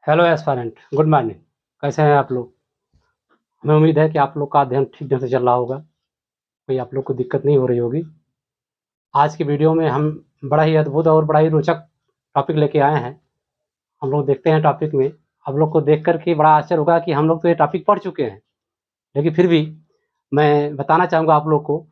Hello aspirant, good morning. कैसे हैं आप लोग? हमें उम्मीद है कि आप लोग का अध्ययन ठीक ढंग से चल रहा होगा, कोई आप लोग को दिक्कत नहीं हो रही होगी। आज की वीडियो में हम बड़ा ही अद्भुत और बड़ा ही रोचक टॉपिक लेके आए हैं। हम लोग देखते हैं टॉपिक में, आप लोग को देख कर के बड़ा आश्चर्य होगा कि हम लोग तो ये टॉपिक पढ़ चुके हैं, लेकिन फिर भी मैं बताना चाहूँगा आप लोग को।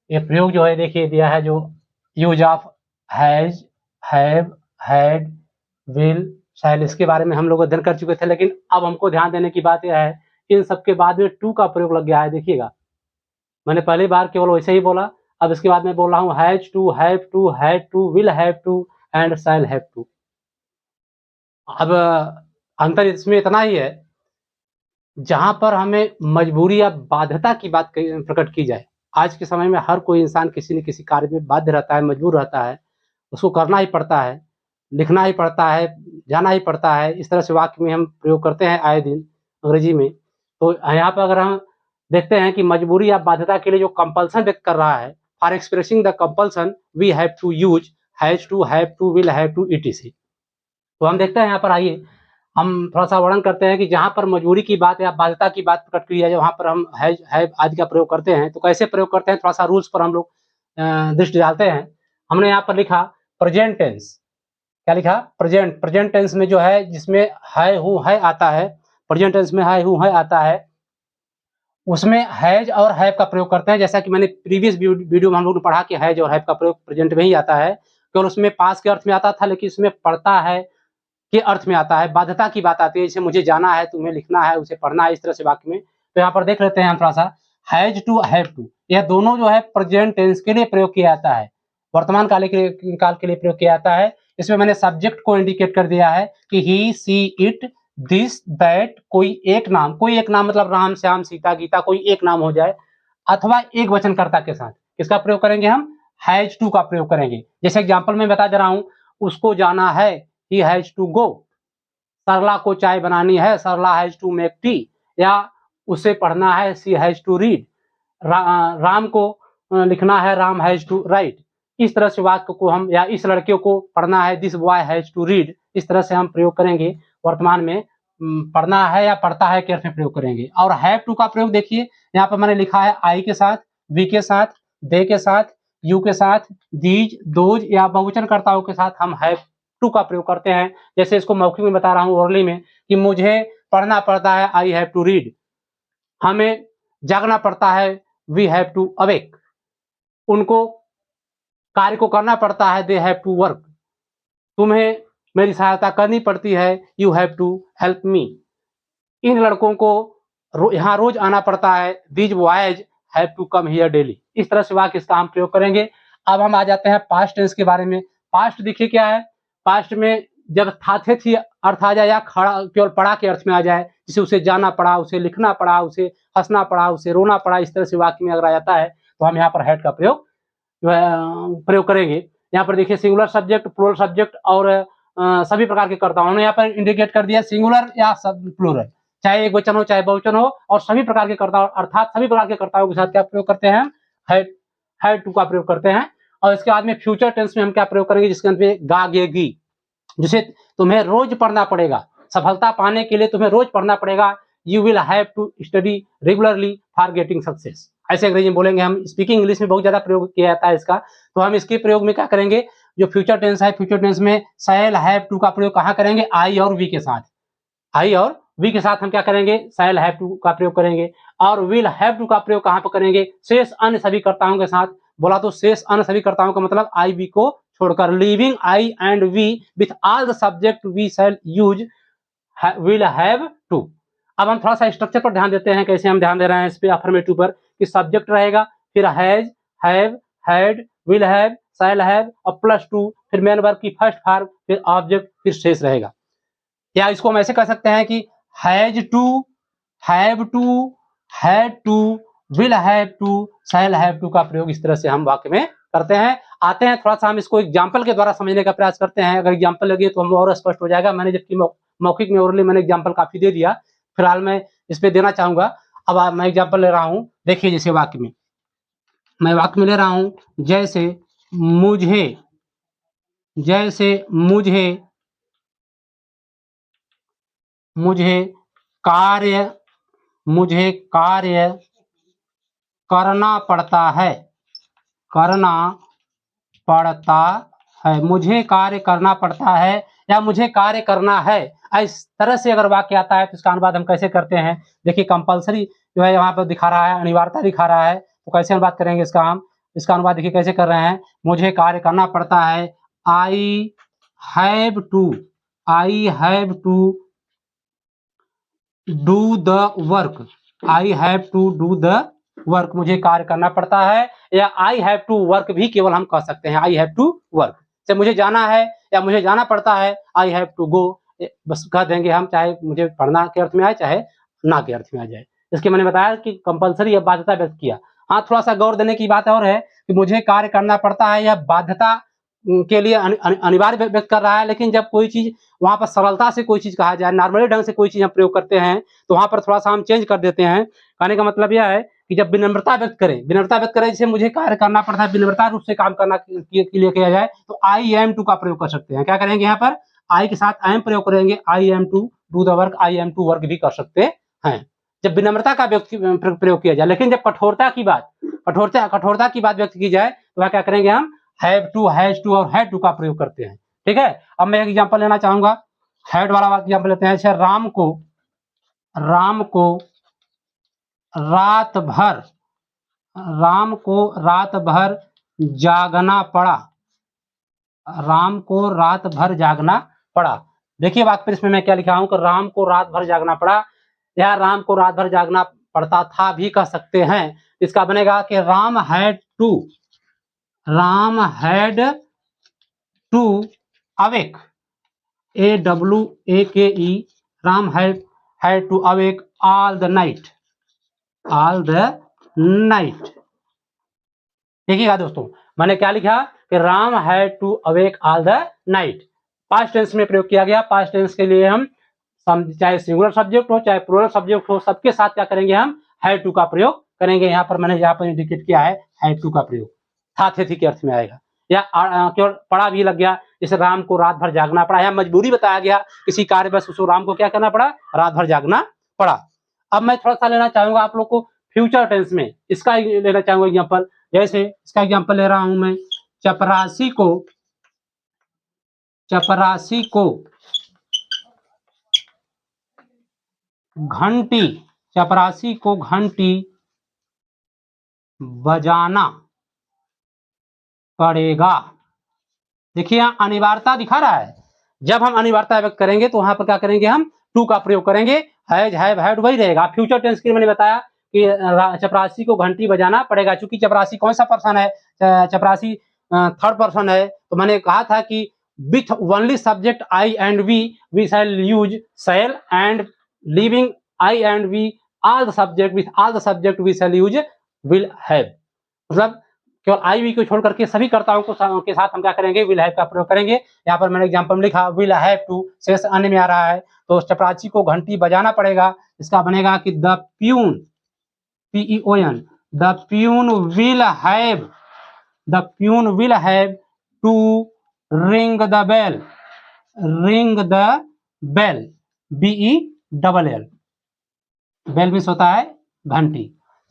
ये प्रयोग जो है देखिए दिया है, जो use of has, have, had, will, shall, इसके बारे में हम लोग अध्ययन कर चुके थे, लेकिन अब हमको ध्यान देने की बात यह है, इन सब के बाद में टू का प्रयोग लग गया है। देखिएगा, मैंने पहली बार केवल वैसे ही बोला, अब इसके बाद मैं बोल रहा हूँ has to, have to, had to, will have to and shall have to. अब अंतर इसमें इतना ही है, जहाँ पर हमें मजबूरी या बाध्यता की बात प्रकट की जाए। आज के समय में हर कोई इंसान किसी न किसी कार्य में बाध्य रहता है, मजबूर रहता है, उसको करना ही पड़ता है, लिखना ही पड़ता है, जाना ही पड़ता है। इस तरह से वाक्य में हम प्रयोग करते हैं आए दिन अंग्रेजी में। तो यहाँ पर अगर हम देखते हैं कि मजबूरी या बाध्यता के लिए जो कंपल्सन व्यक्त कर रहा है, for expressing the compulsion we have to use has to, have to, will have to, ETC. तो हम देखते हैं यहाँ पर, आइए हम थोड़ा-सा वर्णन करते हैं कि जहाँ पर मजबूरी की बात या बाध्यता की बात प्रकट की है, वहाँ पर हम हैव आदि का प्रयोग करते हैं। तो कैसे प्रयोग करते हैं, थोड़ा-सा रूल्स पर हम लोग दृष्टि डालते हैं। हमने यहाँ पर लिखा प्रेजेंट टेंस। क्या लिखा? प्रेजेंट। प्रेजेंट टेंस में जो है, जिसमें है, हूँ, है आता है, प्रेजेंट टेंस में है, हूँ, है आता है, उसमें हैज़ और हैव का प्रयोग करते हैं। जैसा कि मैंने प्रीवियस वीडियो में हम लोग ने पढ़ा कि हैज़ और हैव का प्रयोग प्रेजेंट में ही आता है। केवल उसमें पास्ट के अर्थ में आता था, लेकिन इसमें पढ़ता है के अर्थ में आता है, बाध्यता की बात आती है। जैसे मुझे जाना है, तुम्हें लिखना है, उसे पढ़ना है, इस तरह से वाक्य में। तो यहाँ पर देख लेते हैं हम थोड़ा-सा, हैज़ टू, हैव टू, यह दोनों जो है प्रेजेंट टेंस के लिए प्रयोग किया जाता है, वर्तमान काल के लिए प्रयोग किया जाता है। इसमें मैंने सब्जेक्ट को इंडिकेट कर दिया है कि ही, सी, इट, दिस, दैट, कोई एक नाम मतलब राम, श्याम, सीता, गीता, कोई एक नाम हो जाए, अथवा एक वचनकर्ता के साथ किसका प्रयोग करेंगे हम? हैज़ टू का प्रयोग करेंगे। जैसे एग्जांपल में बता दे रहा हूँ, उसको जाना है, he has to go। सरला को चाय बनानी है, सरला हैज टू मेक टी। या उसे पढ़ना है, सी हैज टू रीड। राम को लिखना है, राम हैज टू राइट। इस तरह से वाक्य को हम, या इस लड़के को पढ़ना है, this boy has to read, इस तरह से हम प्रयोग करेंगे। वर्तमान में पढ़ना है या पढ़ता है के अर्थ में प्रयोग करेंगे। और हैव टू का प्रयोग देखिए, यहाँ पर मैंने लिखा है आई के साथ, वी के साथ, दे के साथ, यू के साथ, दीज, दोज या बहुवचनकर्ताओं के साथ हम हैव टू का प्रयोग करते हैं। जैसे इसको मौखिक में बता रहा हूँ, ओरली में, कि मुझे पढ़ना पड़ता है, आई हैव टू रीड। हमें जागना पड़ता है, वी हैव टू अवेक। उनको कार्य को करना पड़ता है, दे हैव टू वर्क। तुम्हें मेरी सहायता करनी पड़ती है, you have to help me. इन लड़कों को यहाँ रोज आना पड़ता है, these boys have to come here daily. इस तरह से वाक्य इसका हम प्रयोग करेंगे। अब हम आ जाते हैं पास्ट टेंस के बारे में। पास्ट देखिए क्या है, पास्ट में जब था थे थी अर्थ आ जाए, या खड़ा केवल पड़ा के अर्थ में आ जाए, जिसे उसे जाना पड़ा, उसे लिखना पड़ा, उसे हंसना पड़ा, उसे रोना पड़ा, इस तरह से वाक्य में अगर आ जाता है, तो हम यहाँ पर हैड का प्रयोग प्रयोग करेंगे। यहाँ पर देखिए सिंगुलर सब्जेक्ट, प्लूरल सब्जेक्ट और सभी प्रकार के कर्ता, उन्होंने यहाँ पर इंडिकेट कर दिया सिंगुलर या प्लूरल, चाहे एक वचन हो चाहे बहुवचन हो, और सभी प्रकार के कर्ता, अर्थात सभी प्रकार के कर्ताओं के साथ क्या प्रयोग करते हैं? हैड, हैड टू का प्रयोग करते हैं। और इसके बाद में फ्यूचर टेंस में हम क्या प्रयोग करेंगे, जिसके अंत में गा, गे, गी, जिसे तुम्हें रोज पढ़ना पड़ेगा, सफलता पाने के लिए तुम्हें रोज पढ़ना पड़ेगा, you will have to study regularly for getting success. ऐसे अंग्रेजी में बोलेंगे हम। स्पीकिंग इंग्लिश में बहुत ज्यादा प्रयोग किया जाता है इसका। तो हम इसके प्रयोग में क्या करेंगे, जो फ्यूचर टेंस है, फ्यूचर टेंस में शैल हैव टू का प्रयोग कहाँ करेंगे? आई और वी के साथ। आई और वी के साथ हम क्या करेंगे? शैल हैव टू का प्रयोग करेंगे। और विल हैव टू का प्रयोग कहाँ पर करेंगे? शेष अन्य सभी कर्ताओं के साथ। बोला तो शेष अन्य सभी कर्ताओं का मतलब आई वी को छोड़कर, living I and we with all the subject we shall use will have to. अब हम थोड़ा सा स्ट्रक्चर पर ध्यान देते हैं, कैसे हम ध्यान दे रहे हैं इस पे, अफर्मेटिव पर, कि सब्जेक्ट रहेगा, फिर has, have, had, will have, shall have और प्लस टू, फिर मेन वर्ब की फर्स्ट फॉर्म, फिर ऑब्जेक्ट, फिर शेष रहेगा। या इसको हम ऐसे कह सकते हैं कि has to, have to, had to, will have to, shall have to का प्रयोग इस तरह से हम वाक्य में करते हैं। आते हैं थोड़ा सा हम इसको एग्जाम्पल के द्वारा समझने का प्रयास करते हैं। अगर एग्जाम्पल लगे तो हम और स्पष्ट हो जाएगा। मैंने जबकि मौखिक में ओरली मैंने एग्जाम्पल काफी दे दिया, फिलहाल मैं इस पे देना चाहूंगा। अब मैं एग्जाम्पल ले रहा हूं, देखिए जैसे वाक्य में, मैं वाक्य में ले रहा हूं, जैसे मुझे, जैसे मुझे मुझे कार्य करना पड़ता है, मुझे कार्य करना पड़ता है या मुझे कार्य करना है। इस तरह से अगर वाक्य आता है तो इसका अनुवाद हम कैसे करते हैं? देखिए कंपल्सरी जो है यहाँ पर दिखा रहा है, अनिवार्यता दिखा रहा है, तो कैसे अनुवाद करेंगे इसका अनुवाद देखिए कैसे कर रहे हैं। मुझे कार्य करना पड़ता है, I have to do the work, I have to do the work, मुझे कार्य करना पड़ता है। या आई हैव टू वर्क भी केवल हम कह सकते हैं, आई हैव टू वर्क से मुझे जाना है या मुझे जाना पड़ता है, आई हैव टू गो बस कह देंगे हम, चाहे मुझे पढ़ना के अर्थ में आए चाहे ना के अर्थ में आ जाए। इसके मैंने बताया कि कंपल्सरी या बाध्यता व्यक्त किया। हाँ, थोड़ा सा गौर देने की बात और है कि मुझे कार्य करना पड़ता है या बाध्यता के लिए अनिवार्य व्यक्त कर रहा है, लेकिन जब कोई चीज वहां पर सरलता से कोई चीज कहा जाए, नॉर्मली ढंग से कोई चीज हम प्रयोग करते हैं, तो वहां पर थोड़ा सा हम चेंज कर देते हैं। कहने का मतलब यह है कि जब विनम्रता व्यक्त करें जैसे मुझे कार्य करना पड़ता है, विनम्रता रूप से काम करना के लिए किया जाए, तो आई एम टू का प्रयोग कर सकते हैं। क्या करेंगे यहाँ पर? आई के साथ आई एम प्रयोग करेंगे, I am to do the work, I am to work भी कर सकते हैं जब विनम्रता का प्रयोग किया जाए। लेकिन जब कठोरता की बात व्यक्त की जाए तो वह क्या करेंगे? हम हैव टू, हैज टू और हैड टू का प्रयोग करते हैं। ठीक है, अब मैं एक एग्जांपल लेना चाहूंगा, हैड वाला एग्जांपल लेते हैं। अच्छा, राम को रात भर जागना पड़ा। देखिए वाक्य इसमें मैं क्या लिखा हूं कि राम को रात भर जागना पड़ा या राम को रात भर जागना पड़ता था भी कह सकते हैं। इसका बनेगा कि Ram had to awake, AWAKE, Ram had to awake all the night. देखिएगा दोस्तों, मैंने क्या लिखा कि Ram had to awake all the night. Past tense में प्रयोग किया गया। पास्ट टेंस के लिए हम चाहे सिंगुलर सब्जेक्ट हो चाहे प्लूरल सब्जेक्ट हो, सबके साथ क्या करेंगे? हम हैड टू का प्रयोग करेंगे। यहाँ पर मैंने इंडिकेट किया है हैड टू का प्रयोग, था थे थी के अर्थ में आएगा। या केवल पड़ा भी लग गया, जैसे राम को रात भर जागना पड़ा, या मजबूरी बताया गया किसी कार्यवश उसको राम को क्या करना पड़ा? रात भर जागना पड़ा। अब मैं थोड़ा सा लेना चाहूंगा आप लोग को फ्यूचर टेंस में, इसका लेना चाहूंगा एग्जाम्पल। जैसे इसका एग्जाम्पल ले रहा हूं मैं, चपरासी को घंटी बजाना पड़ेगा। देखिए यहाँ अनिवार्यता दिखा रहा है। जब हम अनिवार्यता व्यक्त करेंगे तो वहां पर क्या करेंगे? हम टू का प्रयोग करेंगे। हैज, हैव, हैड वही रहेगा। फ्यूचर टेंस के लिए मैंने बताया कि चपरासी को घंटी बजाना पड़ेगा। चूंकि चपरासी कौन सा पर्सन है? चपरासी थर्ड पर्सन है, तो मैंने कहा था कि with only subject I and we shall use shall, and leaving I and we all the subject, with all the subject we shall use will have. मतलब केवल आई वी को छोड़ करके सभी कर्ताओं के साथ हम क्या करेंगे? विल हैव का प्रयोग करेंगे। यहाँ पर मैंने एग्जांपल में लिखा विल हैव टू, शेष अन्य में आ रहा है, तो चपरासी को घंटी बजाना पड़ेगा। इसका बनेगा कि the peon, PEON, the peon will have to ring the bell, BELL, bell means होता है घंटी।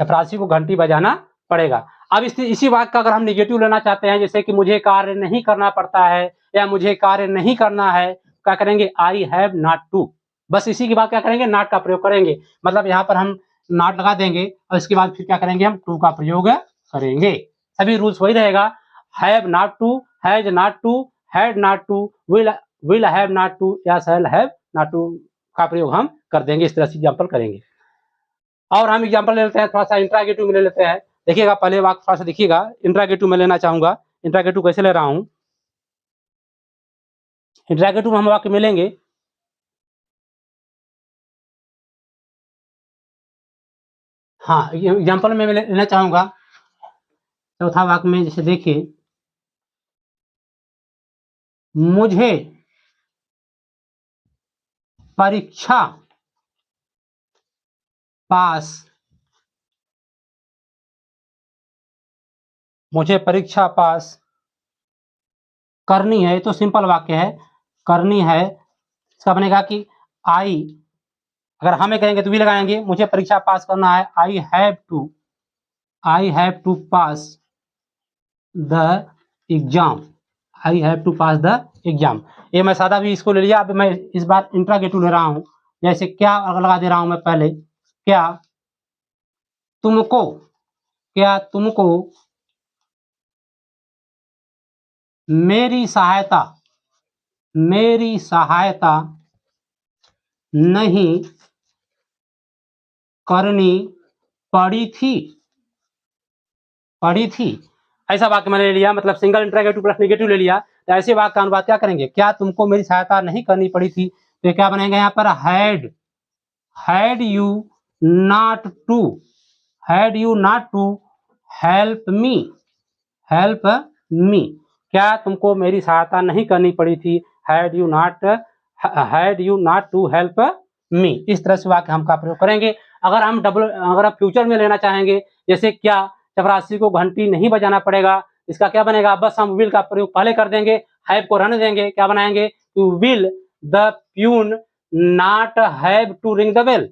चपरासी को घंटी बजाना पड़ेगा। अब इसी वाक्य का अगर हम निगेटिव लेना चाहते हैं, जैसे कि मुझे कार्य नहीं करना पड़ता है या मुझे कार्य नहीं करना है, क्या करेंगे? I have not to. बस इसी के बाद क्या करेंगे? नॉट का प्रयोग करेंगे। मतलब यहाँ पर हम नॉट लगा देंगे और इसके बाद फिर क्या करेंगे? हम टू का प्रयोग करेंगे। सभी रूल्स वही रहेगा। Have not to, has not to, had not to, will have not to या शैल हैव नॉट टू का प्रयोग हम कर देंगे। इस तरह से एग्जाम्पल करेंगे। और हम एग्जाम्पल ले लेते हैं, थोड़ा सा इंट्रागेटिव में ले लेते हैं। देखिएगा पहले वाक्य थोड़ा सा देखिएगा, इंट्रागेटिव में लेना चाहूंगा। इंट्रागेटिव कैसे ले रहा हूं? इंट्रागेटिव में हम वाक्य मिलेंगे, हाँ एग्जाम्पल में लेना चाहूंगा। चौथा वाक्य में जैसे देखिए, मुझे परीक्षा पास करनी है, तो सिंपल वाक्य है, करनी है। इसका बनेगा कि आई अगर हमें कहेंगे तो वी लगाएंगे, मुझे परीक्षा पास करना है, I have to pass the exam, I have to pass the exam. ये मैं सादा भी इसको ले लिया। अब मैं इस बार इंट्रागेटिव ले रहा हूं, जैसे क्या लगा दे रहा हूं मैं पहले, क्या तुमको, क्या तुमको मेरी सहायता नहीं करनी पड़ी थी। ऐसा वाक्य मैंने ले लिया, मतलब सिंगल इंट्रोगेटिव प्लस नेगेटिव ले लिया। तो ऐसे वाक्य का अनुवाद क्या करेंगे, क्या तुमको मेरी सहायता नहीं करनी पड़ी थी, तो क्या बनेगा यहाँ पर, had you not to help me, क्या तुमको मेरी सहायता नहीं करनी पड़ी थी, had you not to help me. इस तरह से वाक्य हम का प्रयोग करेंगे। अगर हम फ्यूचर में लेना चाहेंगे, जैसे क्या चपरासी को घंटी नहीं बजाना पड़ेगा, इसका क्या बनेगा, बस हम विल का प्रयोग पहले कर देंगे, हैव को रहने देंगे, क्या बनाएंगे, to will the peon not have to ring the bell.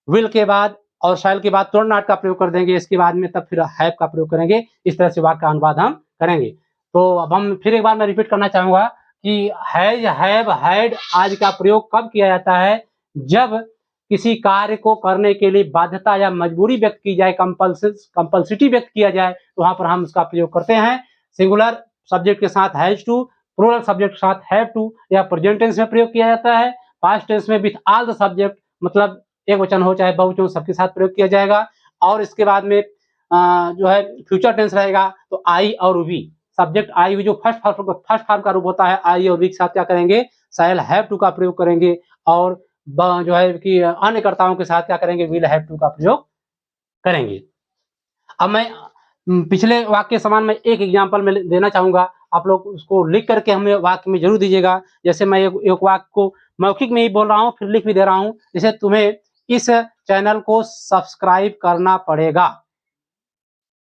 Will के बाद और शैल के बाद तुरंत नॉट का प्रयोग कर देंगे, इसके बाद में तब फिर हैव का प्रयोग करेंगे। इस तरह से वाक्य का अनुवाद हम करेंगे। तो अब हम फिर एक बार मैं रिपीट करना चाहूंगा कि हैज, हैव, हैड आदि का प्रयोग कब किया जाता है, जब किसी कार्य को करने के लिए बाध्यता या मजबूरी व्यक्त की जाए, कंपल्सिटी व्यक्त किया जाए, तो वहां पर हम इसका प्रयोग करते हैं। सिंगुलर सब्जेक्ट के साथ हैज टू, प्लूरल सब्जेक्ट के साथ हैव टू, या प्रेजेंट टेंस में प्रयोग किया जाता है। पास्ट टेंस में विथ ऑल द सब्जेक्ट, मतलब एक वचन हो चाहे बहुवचन, सबके साथ प्रयोग किया जाएगा। और इसके बाद में जो है फ्यूचर टेंस रहेगा, तो आई और वी, सब्जेक्ट आई वी जो फर्स्ट फॉर्म का रूप होता है, आई और वी के साथ क्या करेंगे, शैल हैव टू का प्रयोग करेंगे। और जो है कि अन्य कर्ताओं के साथ क्या करेंगे, विल हैव टू का प्रयोग करेंगे। अब मैं पिछले वाक्य समान में एक एग्जांपल में देना चाहूंगा, आप लोग उसको लिख करके हमें वाक्य में जरूर दीजिएगा। जैसे मैं एक वाक्य को मौखिक में ही बोल रहा हूँ, फिर लिख भी दे रहा हूँ। जैसे तुम्हें इस चैनल को सब्सक्राइब करना पड़ेगा,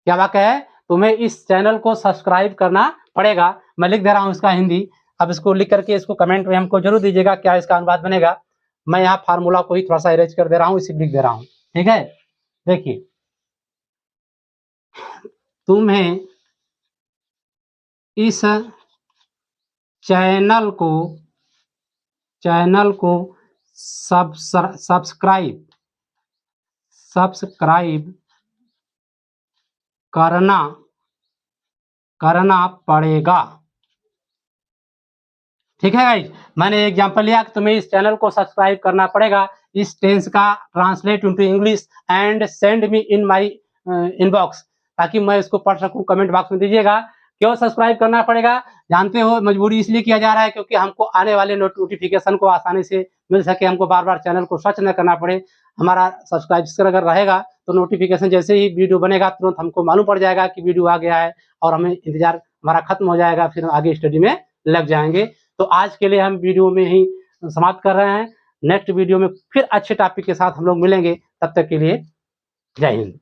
क्या वाक्य है, तुम्हें इस चैनल को सब्सक्राइब करना पड़ेगा। मैं लिख दे रहा हूँ इसका हिंदी। अब इसको लिख करके इसको कमेंट में हमको जरूर दीजिएगा क्या इसका अनुवाद बनेगा। मैं यहाँ फार्मूला को ही थोड़ा सा इरेज कर दे रहा हूँ, इसी लिख दे रहा हूँ, ठीक है। देखिए, तुम्हें इस चैनल को सब्सक्राइब करना पड़ेगा, ठीक है गाइस। मैंने एग्जांपल लिया कि तुम्हें इस चैनल को सब्सक्राइब करना पड़ेगा। इस टेंस का translate into English and send me in my inbox, ताकि मैं इसको पढ़ सकूं। कमेंट बॉक्स में दीजिएगा क्यों सब्सक्राइब करना पड़ेगा। जानते हो मजबूरी इसलिए किया जा रहा है क्योंकि हमको आने वाले नोटिफिकेशन को आसानी से मिल सके, हमको बार बार चैनल को सर्च न करना पड़े। हमारा सब्सक्राइब अगर रहेगा तो नोटिफिकेशन जैसे ही वीडियो बनेगा तुरंत हमको मालूम पड़ जाएगा कि वीडियो आ गया है, और हमें इंतजार हमारा खत्म हो जाएगा, फिर आगे स्टडी में लग जाएंगे। तो आज के लिए हम वीडियो में ही समाप्त कर रहे हैं। नेक्स्ट वीडियो में फिर अच्छे टॉपिक के साथ हम लोग मिलेंगे, तब तक के लिए जय हिंद।